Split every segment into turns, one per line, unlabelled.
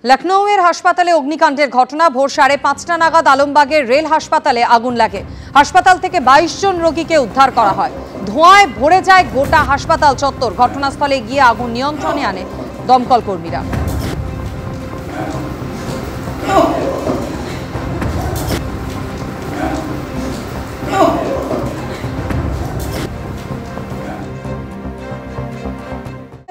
লখনৌয়ের হাসপাতালে অগ্নিকাণ্ডের ঘটনা ভোর 5:30 নাগাদ আলমবাগের রেল হাসপাতালে আগুন লাগে। হাসপাতাল থেকে 22 জন রোগীকে উদ্ধার করা হয়। ধোঁয়ায় ভরে যায় গোটা হাসপাতাল চত্বর। ঘটনাস্থলে গিয়ে আগুন নিয়ন্ত্রণে আনে দমকল কর্মীরা।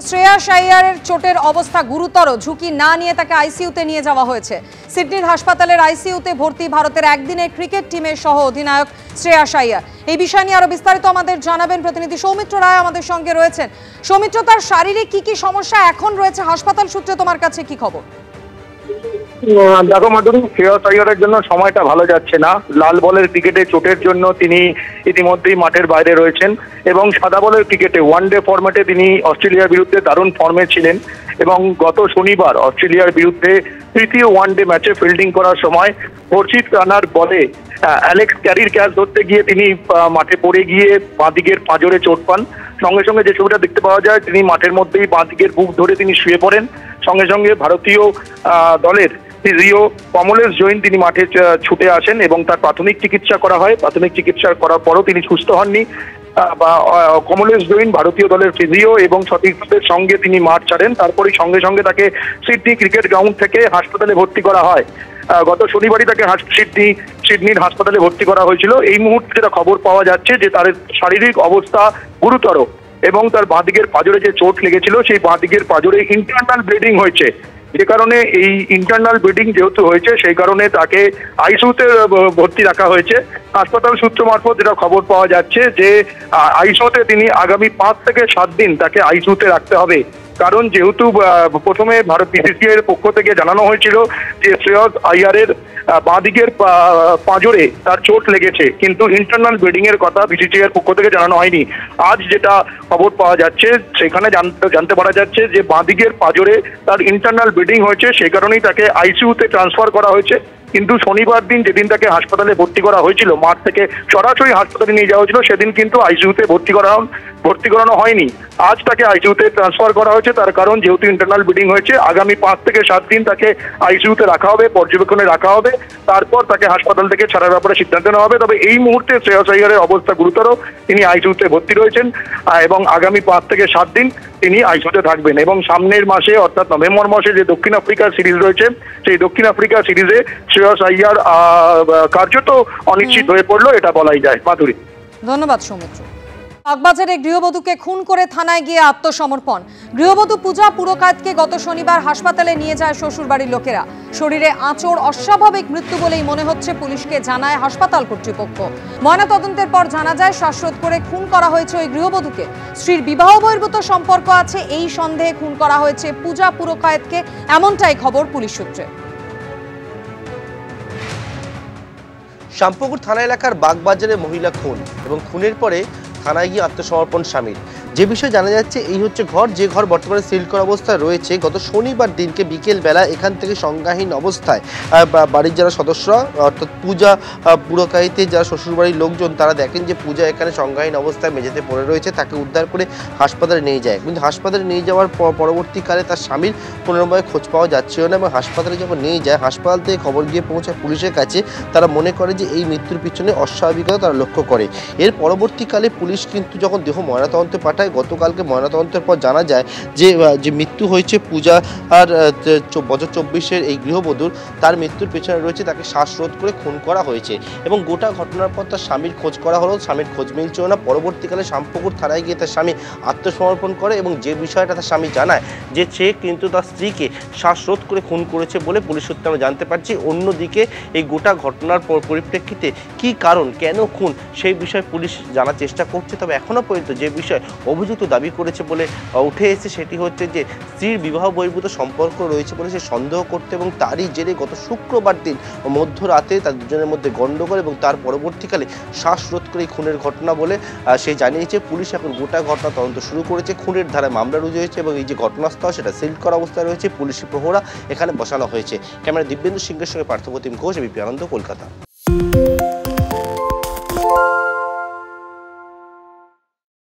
শ্রেয়াস আইয়ারের চোটের অবস্থা গুরুতর। ঝুঁকি না নিয়ে তাকে আইসিইউতে নিয়ে যাওয়া হয়েছে। সিডনির হাসপাতালের আইসিইউতে ভর্তি ভারতের একদিনের ক্রিকেট টিমের সহ অধিনায়ক শ্রেয়াস আইয়ার। এই বিষয় নিয়ে আরো বিস্তারিত আমাদের জানাবেন প্রতিনিধি সৌমিত্র রায় আমাদের সঙ্গে রয়েছেন। সৌমিত্র, তার শারীরিক কি সমস্যা এখন রয়েছে হাসপাতাল সূত্রে তোমার কাছে কি খবর?
দেখো মাধুরী, শ্রেয়াস আইয়ারের জন্য সময়টা ভালো যাচ্ছে না। লাল বলের ক্রিকেটে চোটের জন্য তিনি ইতিমধ্যেই মাঠের বাইরে রয়েছেন এবং সাদা বলের ক্রিকেটে ওয়ানডে ফরম্যাটে তিনি অস্ট্রেলিয়ার বিরুদ্ধে দারুণ ফর্মে ছিলেন এবং গত শনিবার অস্ট্রেলিয়ার বিরুদ্ধে তৃতীয় ওয়ানডে ম্যাচে ফিল্ডিং করার সময় হর্ষিত রানার বলে অ্যালেক্স ক্যারির ক্যাচ ধরতে গিয়ে তিনি মাঠে পড়ে গিয়ে বাঁদিকের পাঁজরে চোট পান। সঙ্গে সঙ্গে যে ছবিটা দেখতে পাওয়া যায়, তিনি মাঠের মধ্যেই বাঁদিকের বুক ধরে তিনি শুয়ে পড়েন। সঙ্গে সঙ্গে ভারতীয় দলের ফিজিও কমলেশ জৈন তিনি মাঠে ছুটে আসেন এবং তার প্রাথমিক চিকিৎসা করা হয়। প্রাথমিক চিকিৎসা করার পরও তিনি সুস্থ হননি। কমলেশ জৈন ভারতীয় দলের ফিজিও এবং সতীর্থদের সঙ্গে তিনি মাঠ ছাড়েন। তারপরে সঙ্গে সঙ্গে তাকে সিডনি ক্রিকেট গ্রাউন্ড থেকে হাসপাতালে ভর্তি করা হয়। গত শনিবারই তাকে সিডনির হাসপাতালে ভর্তি করা হয়েছিল। এই মুহূর্তে যেটা খবর পাওয়া যাচ্ছে যে তার শারীরিক অবস্থা গুরুতর এবং তার বাঁদিকের পাঁজরে যে চোট লেগেছিল সেই বাঁদিকের পাঁজরে ইন্টারনাল ব্লিডিং হয়েছে। যে কারণে এই ইন্টারনাল ব্লিডিং যেহেতু হয়েছে সেই কারণে তাকে আইসিইউতে ভর্তি রাখা হয়েছে। হাসপাতাল সূত্র মারফত যেটা খবর পাওয়া যাচ্ছে যে আইসিইউতে তিনি আগামী 5 থেকে 7 দিন তাকে আইসিইউতে রাখতে হবে। কারণ যেহেতু প্রথমে ভারত বিসিসিআই এর পক্ষ থেকে জানানো হয়েছিল যে শ্রেয়াস আইয়ারের বাঁদিকের পাঁজরে তার চোট লেগেছে, কিন্তু ইন্টারনাল ব্লিডিং এর কথা বিসিসিআই এর পক্ষ থেকে জানানো হয়নি। আজ যেটা খবর পাওয়া যাচ্ছে সেখানে জানতে পারা যাচ্ছে যে বাঁদিকের পাঁজরে তার ইন্টারনাল ব্লিডিং হয়েছে, সেই কারণেই তাকে আইসিইউতে ট্রান্সফার করা হয়েছে। কিন্তু শনিবার দিন যেদিন তাকে হাসপাতালে ভর্তি করা হয়েছিল, মাঠ থেকে সরাসরি হাসপাতালে নিয়ে যাওয়া হয়েছিল, সেদিন কিন্তু আইসিইউতে ভর্তি করানো হয়নি। আজ তাকে আইসিইউতে ট্রান্সফার করা হয়েছে। তার কারণ যেহেতু ইন্টারনাল ব্লিডিং হয়েছে, আগামী 5 থেকে 7 দিন তাকে আইসিইউতে রাখা হবে, পর্যবেক্ষণে রাখা হবে। তারপর তাকে হাসপাতাল থেকে ছাড়ার ব্যাপারে সিদ্ধান্ত নেওয়া হবে। তবে এই মুহূর্তে শ্রেয়াস আইয়ারের অবস্থা গুরুতর, তিনি আইসিইউতে ভর্তি রয়েছেন এবং আগামী 5 থেকে 7 দিন তিনি আইসিইউতে থাকবেন। এবং সামনের মাসে অর্থাৎ নভেম্বর মাসে যে দক্ষিণ আফ্রিকা সিরিজ রয়েছে, সেই দক্ষিণ আফ্রিকা সিরিজে শ্রেয়াস আইয়ার কার্যত অনিশ্চিত হয়ে পড়লো, এটা বলাই যায়। মাধুরী,
ধন্যবাদ সৌমিত্র। বাগবাজারে গৃহবধূকে খুন করে থানায় গিয়ে আত্মসমর্পণ। গৃহবধূ পূজা পুরকায়েতকে গত শনিবার হাসপাতালে নিয়ে যায় শ্বশুরবাড়ির লোকেরা। শরীরে আঁচড়, অস্বাভাবিক মৃত্যু বলেই মনে হচ্ছে পুলিশকে জানায় হাসপাতাল কর্তৃপক্ষ। ময়নাতদন্তের পর জানা যায় শ্বাসরোধ করে খুন করা হয়েছে ওই গৃহবধূকে। স্ত্রীর বিবাহ বহির্ভূত সম্পর্ক আছে এই সন্দেহে খুন করা হয়েছে পূজা পুরকায়েতকে, এমনটাই খবর পুলিশ সূত্রে।
শ্যামপুকুর থানা এলাকার বাগবাজারে মহিলা খুন এবং খুনের পরে থানায় গিয়ে আত্মসমর্পণ স্বামীর। যে বিষয়ে জানা যাচ্ছে এই হচ্ছে ঘর, যে ঘর বর্তমানে সিল করা অবস্থায় রয়েছে। গত শনিবার দিনকে বিকেল বেলা এখান থেকে সংজ্ঞাহীন অবস্থায় বাড়ির যারা সদস্যরা অর্থাৎ পূজা পুরকায়েতে যারা শ্বশুরবাড়ির লোকজন তারা দেখেন যে পূজা এখানে সংজ্ঞাহীন অবস্থায় মেঝেতে পড়ে রয়েছে। তাকে উদ্ধার করে হাসপাতালে নিয়ে যায়, কিন্তু হাসপাতালে নিয়ে যাওয়ার পরবর্তীকালে তার স্বামীর কোনোভাবে খোঁজ পাওয়া যাচ্ছিল না এবং হাসপাতালে যখন নিয়ে যায়, হাসপাতাল থেকে খবর গিয়ে পৌঁছায় পুলিশের কাছে। তারা মনে করে যে এই মৃত্যুর পিছনে অস্বাভাবিকতা তারা লক্ষ্য করে। এর পরবর্তীকালে পুলিশ কিন্তু যখন দেহ ময়নাতদন্তে পাঠায়, গতকালকে ময়নাতদন্তের পর জানা যায় যে মৃত্যু হয়েছে পূজা আর বছর 24-এর এই গৃহবধূর। তার মৃত্যুর পেছনে রয়েছে তাকে শ্বাসরোধ করে খুন করা হয়েছে এবং গোটা ঘটনার পর তার স্বামীর খোঁজ করা হলো, স্বামীর খোঁজ মিলছিল না। পরবর্তীকালে শ্যামপুকুর থানায় গিয়ে তার স্বামী আত্মসমর্পণ করে এবং যে বিষয়টা তার স্বামী জানায় যে সে কিন্তু তার স্ত্রীকে শ্বাসরোধ করে খুন করেছে বলে পুলিশ সূত্রে আমরা জানতে পারছি। অন্যদিকে এই গোটা ঘটনার পরিপ্রেক্ষিতে কি কারণ, কেন খুন, সেই বিষয়ে পুলিশ জানার চেষ্টা করছে। তবে এখনও পর্যন্ত যে বিষয় অভিযুক্ত দাবি করেছে বলে উঠে এসেছে সেটি হচ্ছে যে স্ত্রীর বিবাহ বহির্ভূত সম্পর্ক রয়েছে বলে সে সন্দেহ করতে এবং তারই জেরে গত শুক্রবার দিন মধ্যরাতে তার দুজনের মধ্যে গণ্ডগোল এবং তার পরবর্তীকালে শ্বাসরোধ করে খুনের ঘটনা বলে সে জানিয়েছে। পুলিশ এখন গোটা ঘটনা তদন্ত শুরু করেছে। খুনের ধারায় মামলা রুজু হয়েছে এবং এই যে ঘটনাস্থল সেটা সিল করা অবস্থায় রয়েছে, পুলিশি প্রহরা এখানে বসানো হয়েছে। ক্যামেরা দিব্যেন্দু সিংহের সঙ্গে পার্থপ্রতিম ঘোষ, এবিপি আনন্দ, কলকাতা।